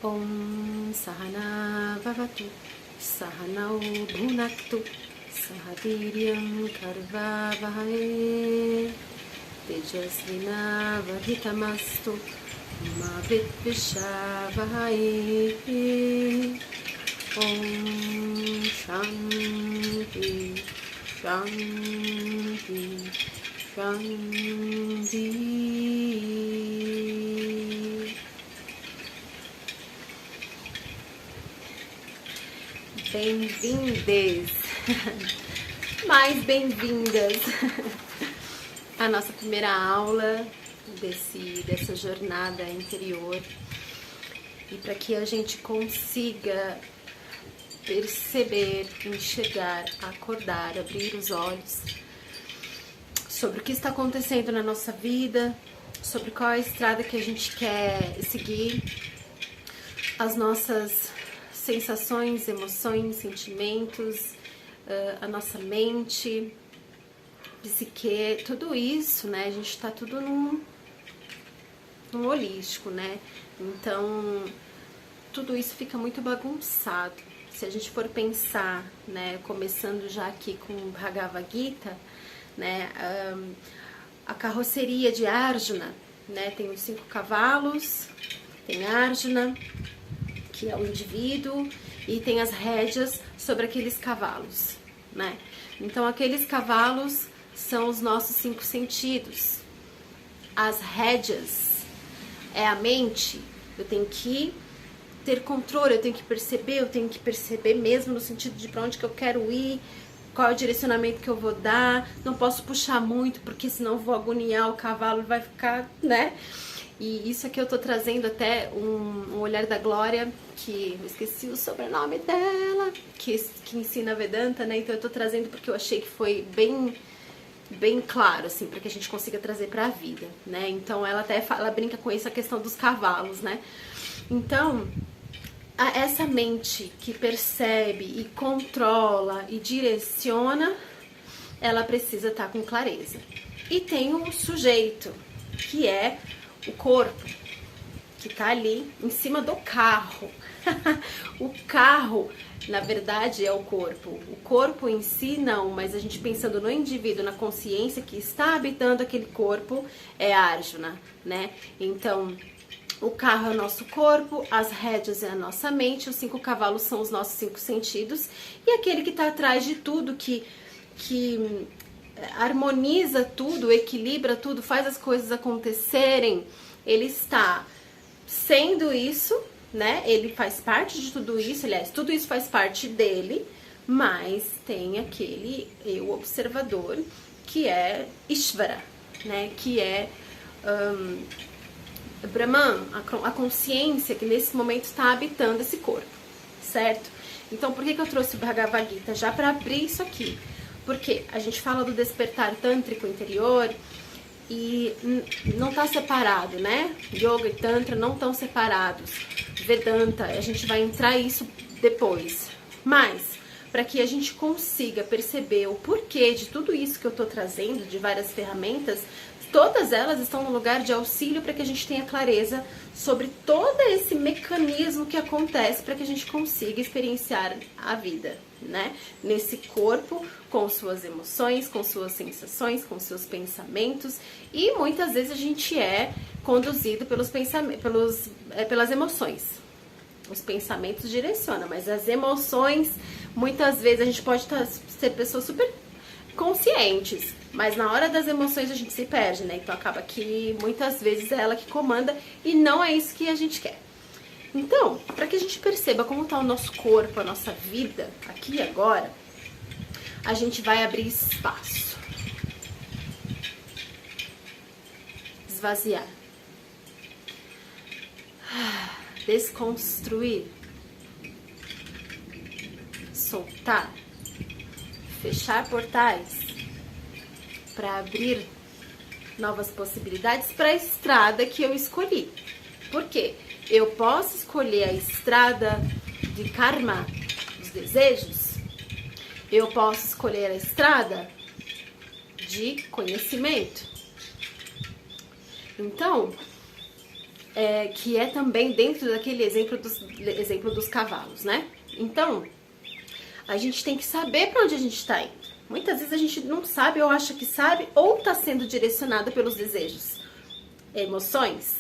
Om Sahana Bhavatu Sahanau Bhunaktu Sahaviryam Karvavahai Tejasvina Vaditamastu Ma Vidvishavahai. Om Shanti Shanti Shanti. Bem-vindes, mais bem-vindas à nossa primeira aula dessa jornada interior, e para que a gente consiga perceber, enxergar, acordar, abrir os olhos sobre o que está acontecendo na nossa vida, sobre qual é a estrada que a gente quer seguir, as nossas sensações, emoções, sentimentos, a nossa mente, psique, tudo isso, né? A gente tá tudo num holístico, né? Então, tudo isso fica muito bagunçado. Se a gente for pensar, né? Começando já aqui com o Bhagavad Gita, né? A carroceria de Arjuna, né? Tem os 5 cavalos, tem Arjuna, que é o indivíduo, e tem as rédeas sobre aqueles cavalos, né? Então, aqueles cavalos são os nossos 5 sentidos. As rédeas é a mente. Eu tenho que ter controle, eu tenho que perceber mesmo no sentido de para onde que eu quero ir, qual é o direcionamento que eu vou dar. Não posso puxar muito, porque senão eu vou agoniar o cavalo, vai ficar, né? E isso aqui eu tô trazendo até um olhar da Glória, que eu esqueci o sobrenome dela, que ensina Vedanta, né? Então eu tô trazendo porque eu achei que foi bem claro, assim, para que a gente consiga trazer para a vida, né? Então ela brinca com essa questão dos cavalos, né? Então, essa mente que percebe e controla e direciona, ela precisa estar com clareza. E tem o sujeito, que é o corpo, que tá ali em cima do carro. O carro, na verdade, é o corpo. O corpo em si não, mas a gente pensando no indivíduo, na consciência que está habitando aquele corpo, é Arjuna, né? Então, o carro é o nosso corpo, as rédeas é a nossa mente, os 5 cavalos são os nossos 5 sentidos, e aquele que está atrás de tudo, que harmoniza tudo, equilibra tudo, faz as coisas acontecerem, ele está sendo isso, né? Ele faz parte de tudo isso, aliás, tudo isso faz parte dele, mas tem aquele eu observador, que é Ishvara, né? Que é Brahman, a consciência que nesse momento está habitando esse corpo, certo? Então, por que eu trouxe o Bhagavad Gita? Já para abrir isso aqui. Porque a gente fala do despertar tântrico interior e não está separado, né? Yoga e Tantra não estão separados. Vedanta, a gente vai entrar isso depois. Mas, para que a gente consiga perceber o porquê de tudo isso que eu estou trazendo, de várias ferramentas, todas elas estão no lugar de auxílio para que a gente tenha clareza sobre todo esse mecanismo que acontece para que a gente consiga experienciar a vida, né? Nesse corpo, com suas emoções, com suas sensações, com seus pensamentos, e muitas vezes a gente é conduzido pelos pensamentos, pelas emoções. Os pensamentos direcionam, mas as emoções, muitas vezes a gente pode ser pessoas super conscientes, mas na hora das emoções a gente se perde, né? Então acaba que muitas vezes é ela que comanda e não é isso que a gente quer. Então, para que a gente perceba como está o nosso corpo, a nossa vida, aqui e agora, a gente vai abrir espaço. Esvaziar. Desconstruir. Soltar. Fechar portais. Para abrir novas possibilidades para a estrada que eu escolhi. Por quê? Eu posso escolher a estrada de karma, dos desejos. Eu posso escolher a estrada de conhecimento. Então, que é também dentro daquele exemplo dos cavalos, né? Então, a gente tem que saber para onde a gente está indo. Muitas vezes a gente não sabe ou acha que sabe, ou está sendo direcionada pelos desejos, emoções,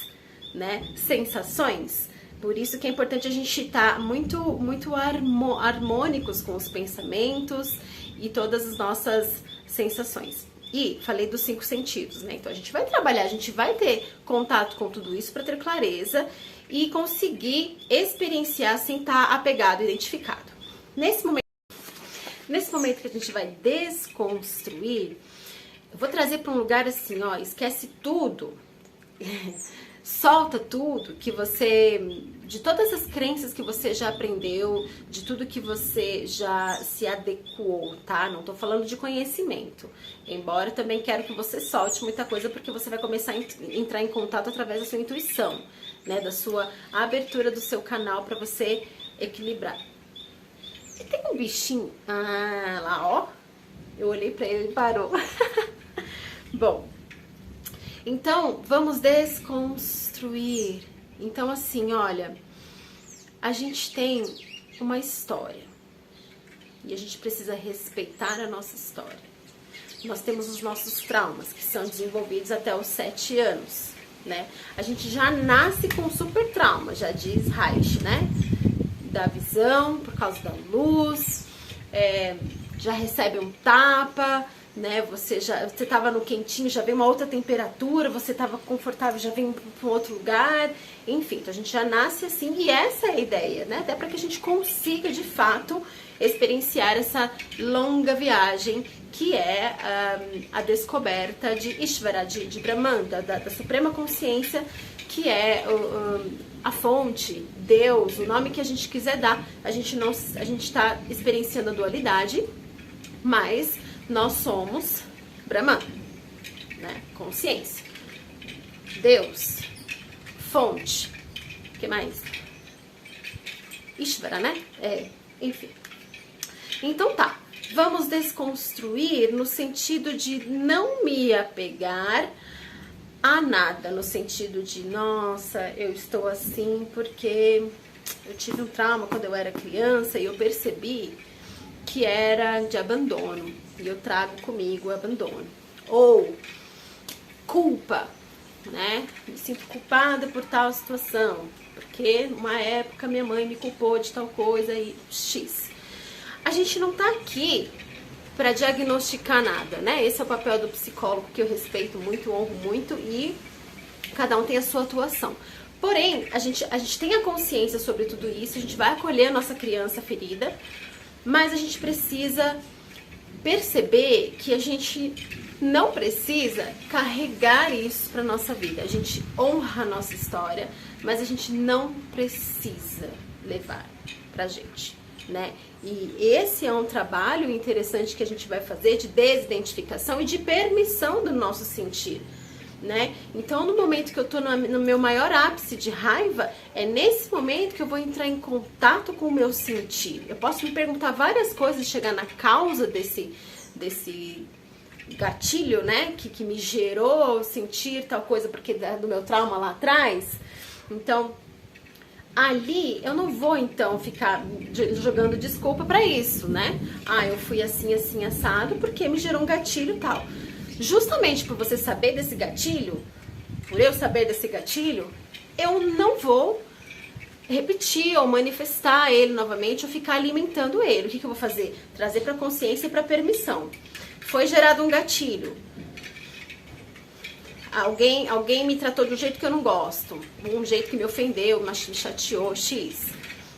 né? Sensações. Por isso que é importante a gente estar muito harmônicos com os pensamentos e todas as nossas sensações. E falei dos 5 sentidos, né? Então a gente vai trabalhar, a gente vai ter contato com tudo isso para ter clareza e conseguir experienciar sem estar apegado, identificado. Nesse momento que a gente vai desconstruir, eu vou trazer para um lugar assim, ó, esquece tudo. Solta tudo que você, de todas as crenças que você já aprendeu, de tudo que você já se adequou, tá? Não tô falando de conhecimento, embora eu também quero que você solte muita coisa, porque você vai começar a entrar em contato através da sua intuição, né? Da sua abertura do seu canal para você equilibrar. E tem um bichinho, lá ó, eu olhei pra ele e parou. Bom, então, vamos desconstruir. Então, assim, olha, a gente tem uma história e a gente precisa respeitar a nossa história. Nós temos os nossos traumas, que são desenvolvidos até os 7 anos, né? A gente já nasce com super trauma, já diz Reich, né? Da visão, por causa da luz, já recebe um tapa, né? Você estava no quentinho, já vem uma outra temperatura, você estava confortável, já vem para um outro lugar, enfim, então a gente já nasce assim, e essa é a ideia, né? Até para que a gente consiga de fato experienciar essa longa viagem que é a descoberta de Ishvara, de Brahman, da suprema consciência, que é a fonte, Deus, o nome que a gente quiser dar. A gente está experienciando a dualidade, mas nós somos Brahman, né? Consciência, Deus, fonte, o que mais? Ishvara, né? Enfim. Então tá, vamos desconstruir no sentido de não me apegar a nada, no sentido de, nossa, eu estou assim porque eu tive um trauma quando eu era criança e eu percebi que era de abandono, e eu trago comigo o abandono. Ou culpa, né? Me sinto culpada por tal situação, porque uma época minha mãe me culpou de tal coisa e X. A gente não tá aqui para diagnosticar nada, né? Esse é o papel do psicólogo, que eu respeito muito, honro muito, e cada um tem a sua atuação. Porém, a gente tem a consciência sobre tudo isso, a gente vai acolher a nossa criança ferida, mas a gente precisa perceber que a gente não precisa carregar isso para nossa vida. A gente honra a nossa história, mas a gente não precisa levar pra gente, né? E esse é um trabalho interessante que a gente vai fazer de desidentificação e de permissão do nosso sentir, né? Então, no momento que eu tô no meu maior ápice de raiva, é nesse momento que eu vou entrar em contato com o meu sentir. Eu posso me perguntar várias coisas, chegar na causa desse gatilho, né? Que me gerou sentir tal coisa, porque do meu trauma lá atrás. Então, ali eu não vou então ficar jogando desculpa pra isso, né? Eu fui assim, assim, assado, porque me gerou um gatilho e tal. Justamente por você saber desse gatilho, por eu saber desse gatilho, eu não vou repetir ou manifestar ele novamente ou ficar alimentando ele. O que eu vou fazer? Trazer pra consciência e pra permissão. Foi gerado um gatilho. Alguém me tratou de um jeito que eu não gosto, um jeito que me ofendeu, me chateou, X.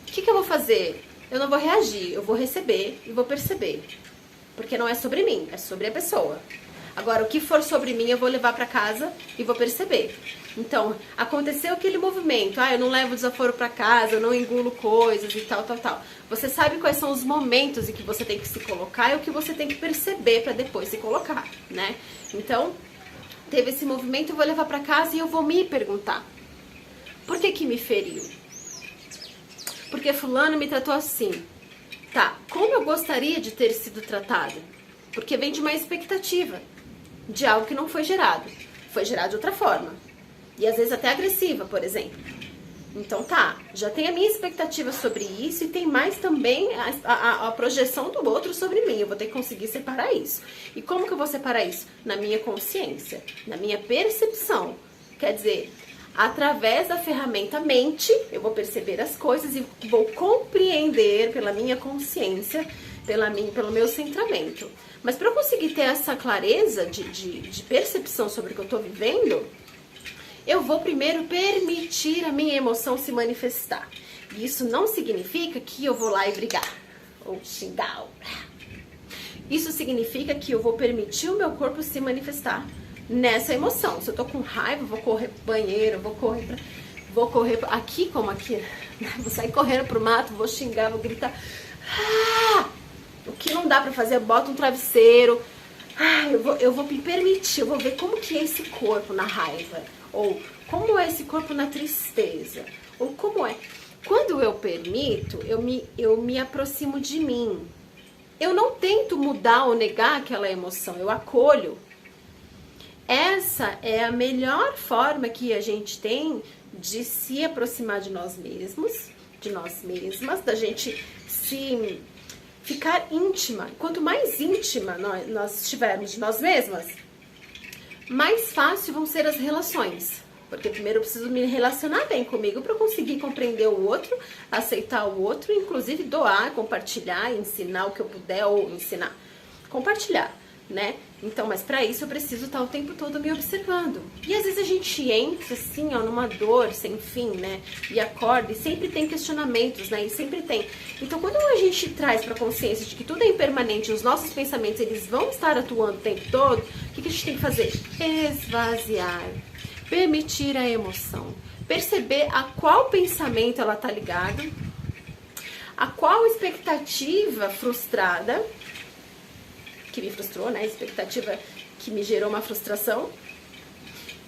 O que eu vou fazer? Eu não vou reagir, eu vou receber e vou perceber. Porque não é sobre mim, é sobre a pessoa. Agora, o que for sobre mim, eu vou levar pra casa e vou perceber. Então, aconteceu aquele movimento, eu não levo desaforo pra casa, eu não engulo coisas e tal. Você sabe quais são os momentos em que você tem que se colocar e o que você tem que perceber pra depois se colocar, né? Então, teve esse movimento, eu vou levar pra casa e eu vou me perguntar: por que me feriu? Porque fulano me tratou assim. Tá, como eu gostaria de ter sido tratada? Porque vem de uma expectativa de algo que não foi gerado. Foi gerado de outra forma. E às vezes até agressiva, por exemplo. Então tá, já tem a minha expectativa sobre isso e tem mais também a projeção do outro sobre mim. Eu vou ter que conseguir separar isso. E como que eu vou separar isso? Na minha consciência, na minha percepção. Quer dizer, através da ferramenta mente, eu vou perceber as coisas e vou compreender pela minha consciência, pelo meu centramento. Mas para eu conseguir ter essa clareza de percepção sobre o que eu estou vivendo, eu vou primeiro permitir a minha emoção se manifestar. E isso não significa que eu vou lá e brigar ou xingar. Isso significa que eu vou permitir o meu corpo se manifestar nessa emoção. Se eu tô com raiva, eu vou correr pro banheiro, vou correr aqui como aqui, vou sair correndo pro mato, vou xingar, vou gritar. O que não dá pra fazer, eu boto um travesseiro. Eu vou me permitir, eu vou ver como que é esse corpo na raiva. Ou como é esse corpo na tristeza. Ou como é. Quando eu permito, eu me aproximo de mim. Eu não tento mudar ou negar aquela emoção, eu acolho. Essa é a melhor forma que a gente tem de se aproximar de nós mesmos, de nós mesmas, da gente se ficar íntima. Quanto mais íntima nós estivermos de nós mesmas, mais fácil vão ser as relações. Porque primeiro eu preciso me relacionar bem comigo para conseguir compreender o outro, aceitar o outro, inclusive doar, compartilhar, ensinar o que eu puder ou ensinar. Compartilhar, né? Então, mas para isso eu preciso estar o tempo todo me observando. E às vezes a gente entra assim, ó, numa dor sem fim, né? E acorda, e sempre tem questionamentos, né? E sempre tem. Então, quando a gente traz para a consciência de que tudo é impermanente, os nossos pensamentos, eles vão estar atuando o tempo todo, o que a gente tem que fazer? Esvaziar. Permitir a emoção. Perceber a qual pensamento ela tá ligada, a qual expectativa frustrada, que me frustrou, né? Expectativa que me gerou uma frustração.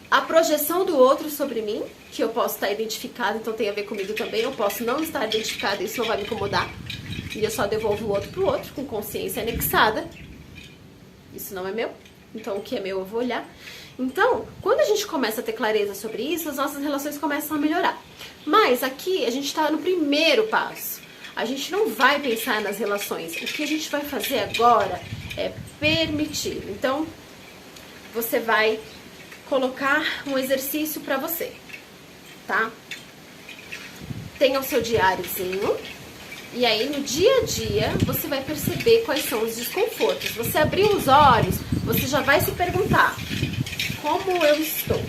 A projeção do outro sobre mim, que eu posso estar identificada, então tem a ver comigo também. Eu posso não estar identificada, isso não vai me incomodar. E eu só devolvo o outro pro outro, com consciência anexada. Isso não é meu. Então o que é meu eu vou olhar. Então, quando a gente começa a ter clareza sobre isso, as nossas relações começam a melhorar. Mas aqui a gente está no primeiro passo. A gente não vai pensar nas relações. O que a gente vai fazer agora é permitir. Então, você vai colocar um exercício para você, tá? Tenha o seu diáriozinho. E aí, no dia a dia, você vai perceber quais são os desconfortos. Você abrir os olhos, você já vai se perguntar: como eu estou?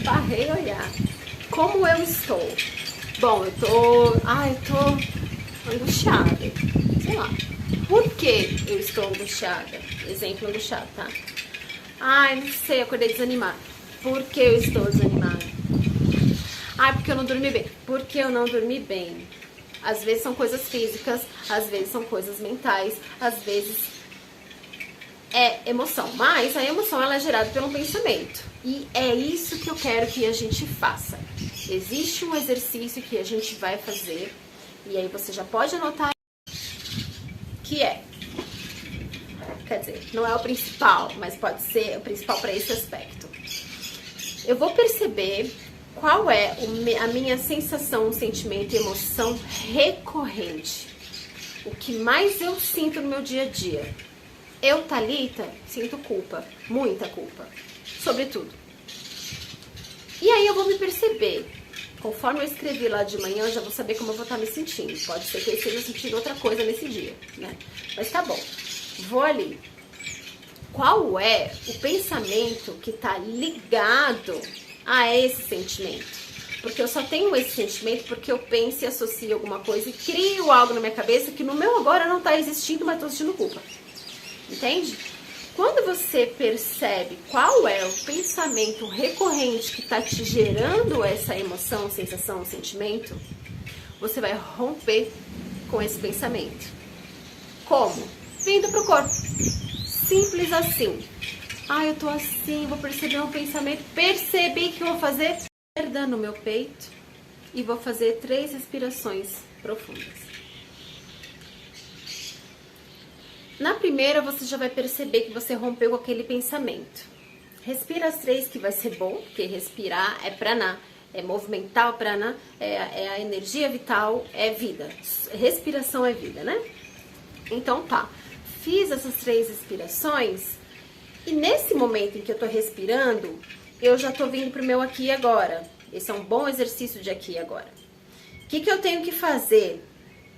Parei olhar. Como eu estou? Bom, eu tô angustiada. Sei lá. Por que eu estou angustiada? Exemplo angustiado, tá? Ai, não sei, acordei desanimada. Por que eu estou desanimada? Ai, porque eu não dormi bem. Por que eu não dormi bem? Às vezes são coisas físicas, às vezes são coisas mentais, às vezes é emoção. Mas a emoção ela é gerada pelo pensamento. E é isso que eu quero que a gente faça. Existe um exercício que a gente vai fazer, e aí você já pode anotar, que é, quer dizer, não é o principal, mas pode ser o principal para esse aspecto. Eu vou perceber qual é a minha sensação, sentimento e emoção recorrente. O que mais eu sinto no meu dia a dia. Eu, Thalita, sinto culpa, muita culpa, sobre tudo. E aí eu vou me perceber. Conforme eu escrevi lá de manhã, eu já vou saber como eu vou estar me sentindo. Pode ser que eu esteja sentindo outra coisa nesse dia, né? Mas tá bom. Vou ali. Qual é o pensamento que está ligado a esse sentimento? Porque eu só tenho esse sentimento porque eu penso e associo alguma coisa e crio algo na minha cabeça que no meu agora não está existindo, mas estou sentindo culpa. Entende? Quando você percebe qual é o pensamento recorrente que está te gerando essa emoção, sensação, sentimento, você vai romper com esse pensamento. Como? Vindo pro corpo. Simples assim. Ah, eu tô assim, vou perceber um pensamento. Percebi que eu vou fazer perda no meu peito e vou fazer 3 respirações profundas. Na primeira, você já vai perceber que você rompeu com aquele pensamento. Respira as 3 que vai ser bom, porque respirar é prana, é movimentar o prana, é a energia vital, é vida. Respiração é vida, né? Então tá, fiz essas 3 respirações e nesse momento em que eu tô respirando, eu já tô vindo pro meu aqui e agora. Esse é um bom exercício de aqui e agora. O que eu tenho que fazer?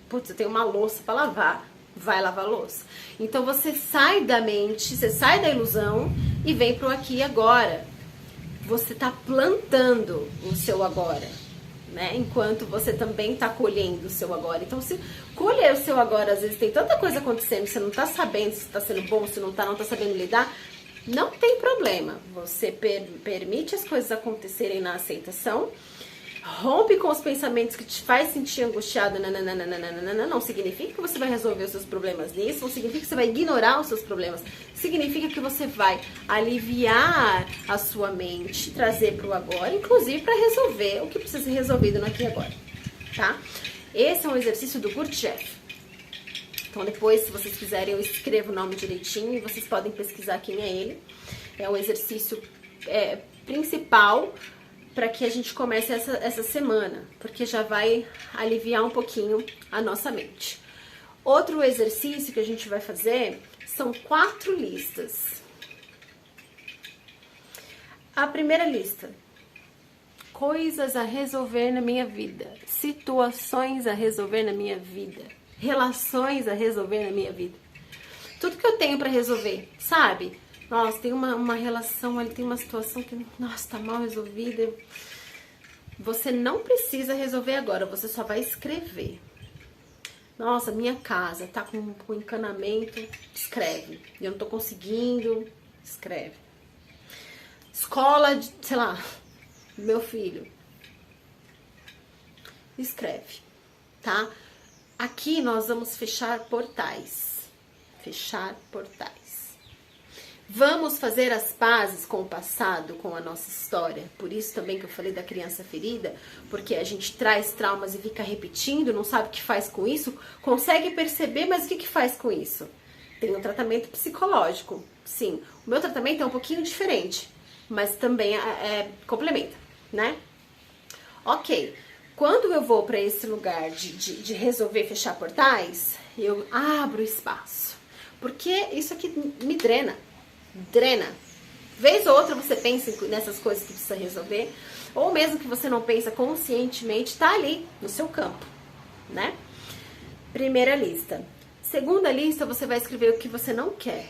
Putz, eu tenho uma louça para lavar. Vai lavar a louça. Então você sai da mente, você sai da ilusão e vem pro aqui e agora. Você tá plantando o seu agora, né? Enquanto você também tá colhendo o seu agora. Então, se colher o seu agora, às vezes tem tanta coisa acontecendo, você não tá sabendo se tá sendo bom, se não tá sabendo lidar, não tem problema. Você permite as coisas acontecerem na aceitação. Rompe com os pensamentos que te faz sentir angustiado, não significa que você vai resolver os seus problemas nisso, não significa que você vai ignorar os seus problemas, significa que você vai aliviar a sua mente, trazer para o agora, inclusive para resolver o que precisa ser resolvido no aqui e agora, tá? Esse é um exercício do Gurdjieff. Então depois, se vocês quiserem, eu escrevo o nome direitinho e vocês podem pesquisar quem é ele. É um exercício principal para que a gente comece essa semana, porque já vai aliviar um pouquinho a nossa mente. Outro exercício que a gente vai fazer são 4 listas. A primeira lista: coisas a resolver na minha vida, situações a resolver na minha vida, relações a resolver na minha vida. Tudo que eu tenho para resolver, sabe? Nossa, tem uma relação ali, tem uma situação que, nossa, tá mal resolvida. Você não precisa resolver agora, você só vai escrever. Nossa, minha casa tá com encanamento, escreve. Eu não tô conseguindo, escreve. Escola, sei lá, meu filho, escreve, tá? Aqui nós vamos fechar portais. Fechar portais. Vamos fazer as pazes com o passado, com a nossa história. Por isso também que eu falei da criança ferida, porque a gente traz traumas e fica repetindo, não sabe o que faz com isso, consegue perceber, mas o que faz com isso? Tem um tratamento psicológico, sim. O meu tratamento é um pouquinho diferente, mas também complementa, né? Ok, quando eu vou para esse lugar de resolver fechar portais, eu abro espaço, porque isso aqui me drena. Vez ou outra você pensa nessas coisas que precisa resolver, ou mesmo que você não pensa conscientemente, tá ali no seu campo, né? Primeira lista. Segunda lista, você vai escrever o que você não quer.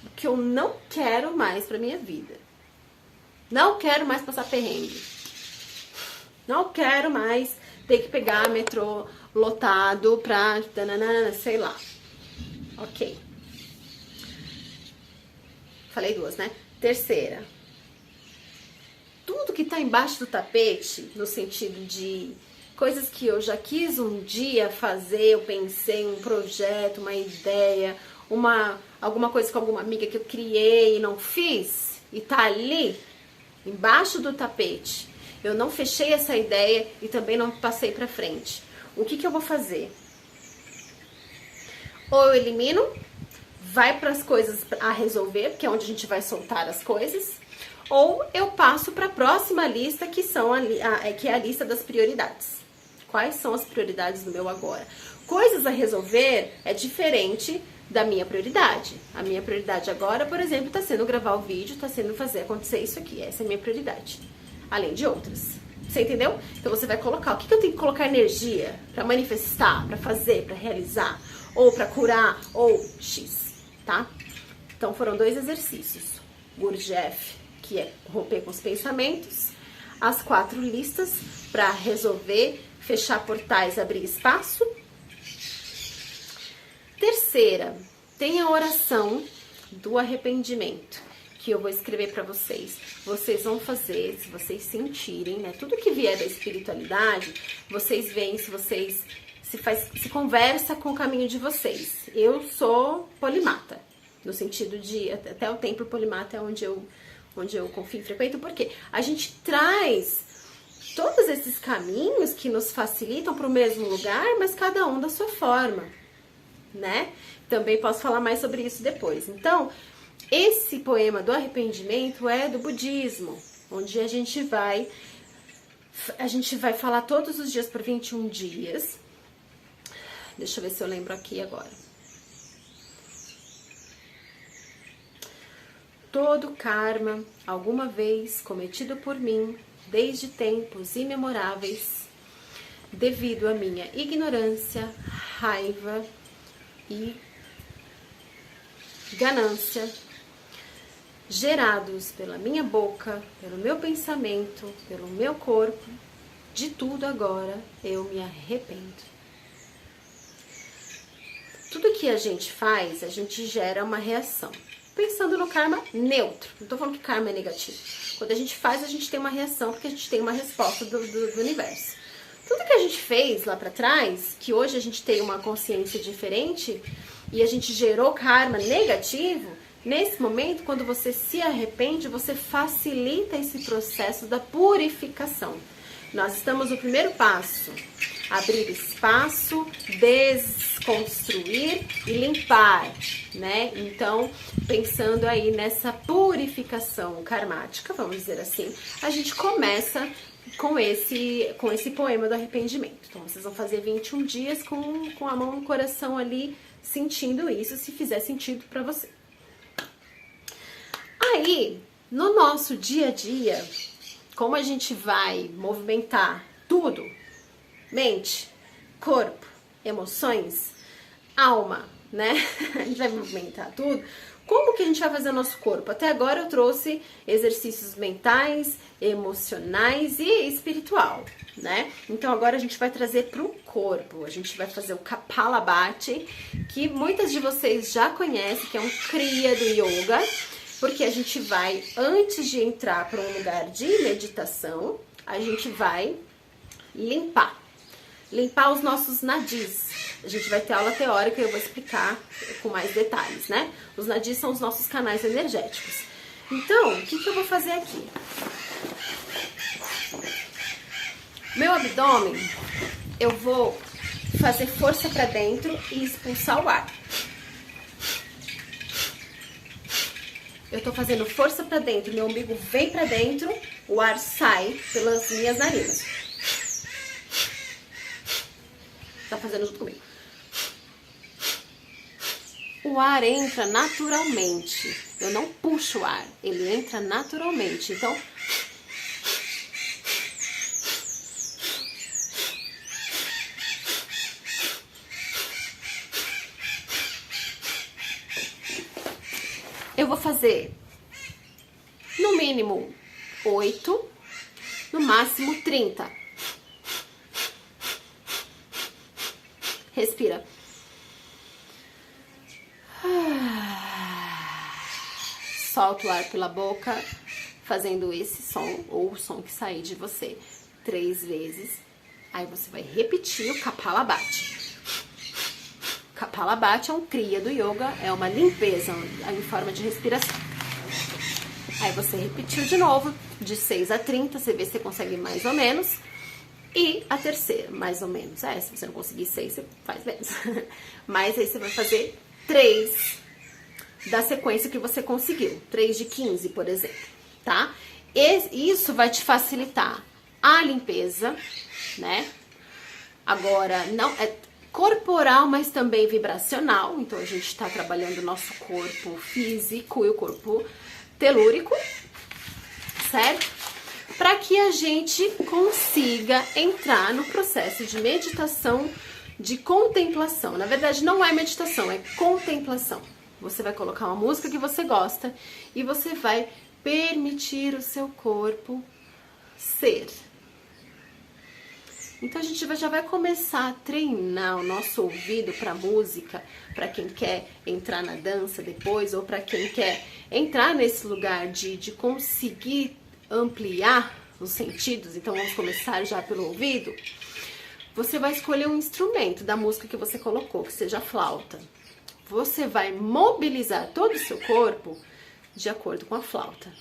O que eu não quero mais pra minha vida. Não quero mais passar perrengue. Não quero mais ter que pegar metrô lotado pra... sei lá. Ok. Falei 2, né? Terceira. Tudo que tá embaixo do tapete, no sentido de coisas que eu já quis um dia fazer, eu pensei em um projeto, uma ideia, alguma coisa com alguma amiga que eu criei e não fiz, e tá ali, embaixo do tapete. Eu não fechei essa ideia e também não passei pra frente. O que eu vou fazer? Ou eu elimino, vai para as coisas a resolver, que é onde a gente vai soltar as coisas, ou eu passo para a próxima lista, que é a lista das prioridades. Quais são as prioridades do meu agora? Coisas a resolver é diferente da minha prioridade. A minha prioridade agora, por exemplo, está sendo gravar o vídeo, está sendo fazer acontecer isso aqui. Essa é a minha prioridade, além de outras. Você entendeu? Então você vai colocar o que eu tenho que colocar energia para manifestar, para fazer, para realizar, ou para curar, ou X. Tá? Então foram 2 exercícios. Gurdjieff, que é romper com os pensamentos. As 4 listas para resolver, fechar portais, abrir espaço. Terceira, tem a oração do arrependimento, que eu vou escrever para vocês. Vocês vão fazer, se vocês sentirem, né? Tudo que vier da espiritualidade, vocês veem se vocês... Se conversa com o caminho de vocês. Eu sou polimata, no sentido de, até o templo polimata é onde eu confio e frequento, porque a gente traz todos esses caminhos que nos facilitam para o mesmo lugar, mas cada um da sua forma, né? também posso falar mais sobre isso depois. Então, esse poema do arrependimento é do budismo, onde a gente vai falar todos os dias por 21 dias. Deixa eu ver se eu lembro aqui agora. Todo karma, alguma vez cometido por mim, desde tempos imemoráveis, devido à minha ignorância, raiva e ganância, gerados pela minha boca, pelo meu pensamento, pelo meu corpo, de tudo agora eu me arrependo. Tudo que a gente faz, a gente gera uma reação. Pensando no karma neutro, não tô falando que karma é negativo. Quando a gente faz, a gente tem uma reação, porque a gente tem uma resposta do universo. Tudo que a gente fez lá pra trás, que hoje a gente tem uma consciência diferente, e a gente gerou karma negativo, nesse momento, quando você se arrepende, você facilita esse processo da purificação. Nós estamos no primeiro passo, abrir espaço, desconstruir e limpar, né? Então, pensando aí nessa purificação karmática, vamos dizer assim, a gente começa com esse poema do arrependimento. Então, vocês vão fazer 21 dias com a mão no coração ali, sentindo isso, se fizer sentido pra você. Aí, no nosso dia a dia, como a gente vai movimentar tudo, mente, corpo, emoções, alma, né? A gente vai movimentar tudo. Como que a gente vai fazer o nosso corpo? Até agora eu trouxe exercícios mentais, emocionais e espiritual, né? Então agora a gente vai trazer para o corpo. A gente vai fazer o Kapalabhati, que muitas de vocês já conhecem, que é um Kriya do Yoga, porque a gente vai, antes de entrar para um lugar de meditação, a gente vai limpar os nossos nadis. A gente vai ter aula teórica e eu vou explicar com mais detalhes, né? Os nadis são os nossos canais energéticos. Então, o que eu vou fazer aqui? Meu abdômen, eu vou fazer força para dentro e expulsar o ar. Eu tô fazendo força pra dentro, meu umbigo vem pra dentro, o ar sai pelas minhas narinas. Tá fazendo junto comigo. O ar entra naturalmente. Eu não puxo o ar, ele entra naturalmente. Então, eu vou fazer no mínimo 8, no máximo 30. Respira. Solta o ar pela boca, fazendo esse som, ou o som que sair de você, 3 vezes. Aí você vai repetir o Kapalabhati. Kapalabhati é um Kriya do Yoga, é uma limpeza em forma de respiração. Aí você repetiu de novo, de 6 a 30, você vê se você consegue mais ou menos. E a terceira, mais ou menos. Se você não conseguir 6, você faz menos. Mas aí você vai fazer 3 da sequência que você conseguiu. 3 de 15, por exemplo, tá? Isso vai te facilitar a limpeza, né? Agora, não é corporal, mas também vibracional. Então, a gente tá trabalhando o nosso corpo físico e o corpo telúrico, certo? Para que a gente consiga entrar no processo de meditação, de contemplação. Na verdade, não é meditação, é contemplação. Você vai colocar uma música que você gosta e você vai permitir o seu corpo ser. Então a gente já vai começar a treinar o nosso ouvido para música, para quem quer entrar na dança depois, ou para quem quer entrar nesse lugar de conseguir ampliar os sentidos. Então vamos começar já pelo ouvido. Você vai escolher um instrumento da música que você colocou, que seja a flauta. Você vai mobilizar todo o seu corpo de acordo com a flauta.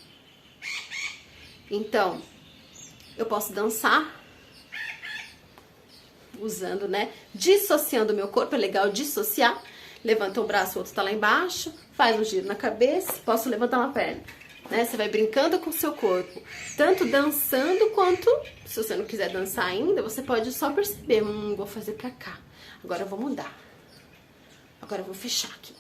Então, eu posso dançar usando, né, dissociando o meu corpo, é legal dissociar. levanta um braço, o outro tá lá embaixo, faz um giro na cabeça, posso levantar uma perna. Né? Você vai brincando com o seu corpo, tanto dançando quanto, se você não quiser dançar ainda, você pode só perceber, vou fazer pra cá, agora eu vou mudar, agora eu vou fechar aqui,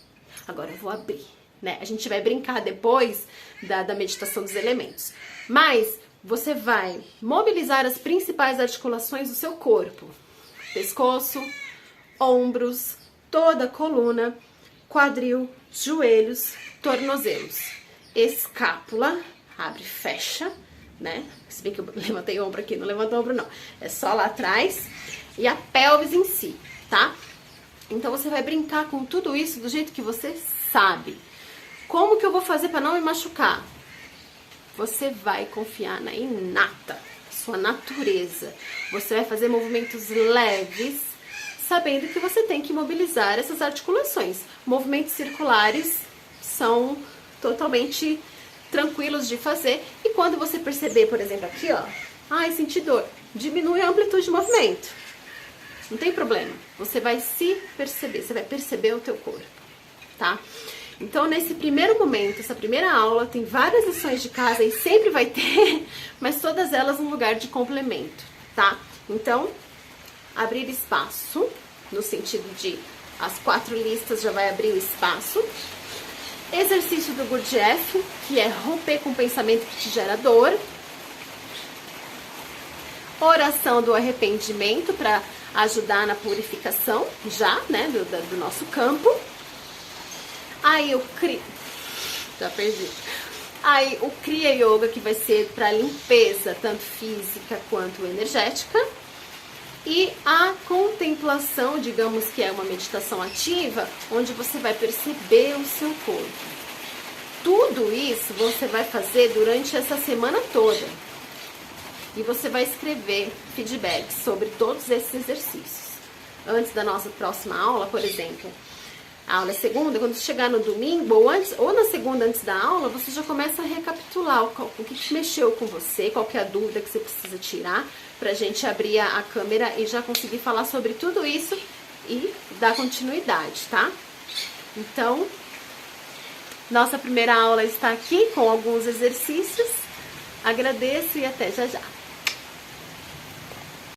agora eu vou abrir, né? A gente vai brincar depois da meditação dos elementos, mas você vai mobilizar as principais articulações do seu corpo, pescoço, ombros, toda a coluna, quadril, joelhos, tornozelos. Escápula, abre e fecha, né? Se bem que eu levantei ombro aqui, não levantou ombro não. É só lá atrás. E a pelvis em si, tá? Então você vai brincar com tudo isso do jeito que você sabe. Como que eu vou fazer para não me machucar? Você vai confiar na inata, sua natureza. Você vai fazer movimentos leves, sabendo que você tem que mobilizar essas articulações. Movimentos circulares são totalmente tranquilos de fazer. E quando você perceber, por exemplo, aqui, ó, ai, senti dor, diminui a amplitude de movimento. Não tem problema. Você vai se perceber, você vai perceber o teu corpo, tá? Então, nesse primeiro momento, essa primeira aula, tem várias lições de casa e sempre vai ter, mas todas elas no lugar de complemento, tá? Então, abrir espaço, no sentido de as 4 listas já vai abrir o espaço. Exercício do Gurdjieff, que é romper com o pensamento que te gera dor. Oração do arrependimento para ajudar na purificação, já, né, do nosso campo. Aí o Kriya Yoga, que vai ser para limpeza, tanto física quanto energética. E a contemplação, digamos que é uma meditação ativa, onde você vai perceber o seu corpo. Tudo isso você vai fazer durante essa semana toda. E você vai escrever feedbacks sobre todos esses exercícios. Antes da nossa próxima aula, por exemplo, a aula é segunda, quando você chegar no domingo, ou na segunda antes da aula, você já começa a recapitular o que mexeu com você, qual que é a dúvida que você precisa tirar, pra gente abrir a câmera e já conseguir falar sobre tudo isso e dar continuidade, tá? Então, nossa primeira aula está aqui com alguns exercícios. Agradeço e até já já.